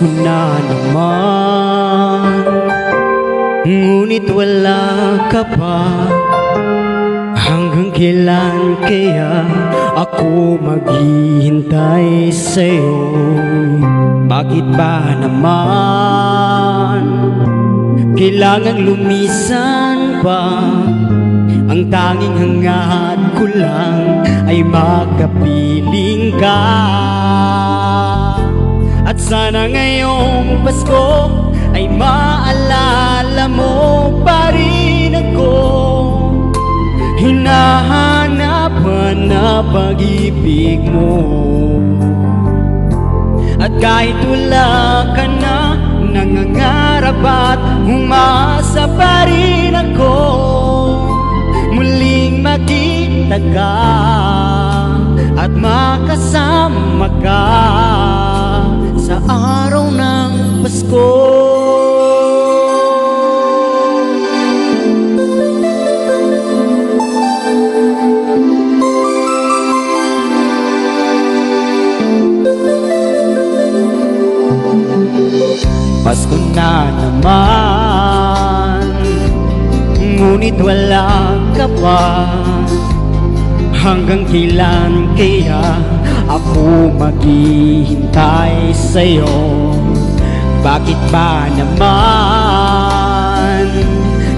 Pasko na naman, ngunit wala ka pa. Hanggang kailan kaya ako maghihintay sa'yo? Bakit ba naman kailangang lumisan pa? Ang tanging hangad ko lang ay makapiling ka. At sana ngayong Pasko ay maalala mo pa rin ako. Hinahanap na pag-ibig mo. At kahit wala ka na, nangangarap at umasa pa rin ako. Muling makita ka at makasama ka sa araw ng Pasko. Pasko na naman, ngunit wala ka pa. Hanggang kailan kaya ako maghihintay sa'yo? Bakit ba naman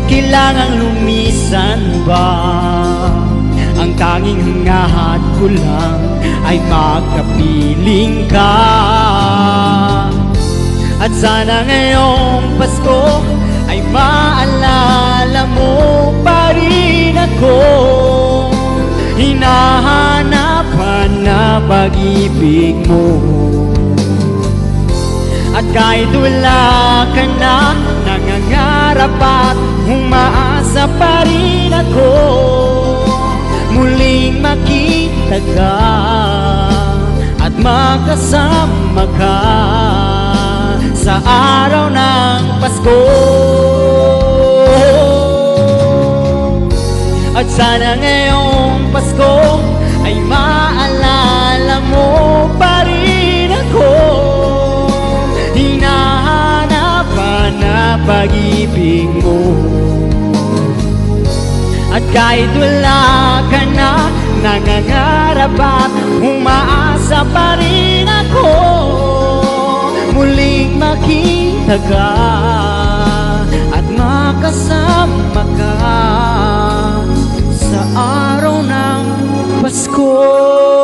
kailangang lumisan ba? Ang tanging hangad ko lang ay magkapiling ka. At sana ngayong Pasko ay maalala mo pa rin ako. Hinahanapan na pag-ibig mo. At kahit wala ka na, nangangarap at umaasa pa rin ako. Muling makita ka at makasama ka sa araw ng Pasko. At sana ngayong Pasko ay maalala mo pa rin ako. Hinahanapan na pag-ibig mo. At kahit wala ka na, nangangarap at umaasa pa rin ako. Muling makita ka at makasama ka sa araw ng Pasko.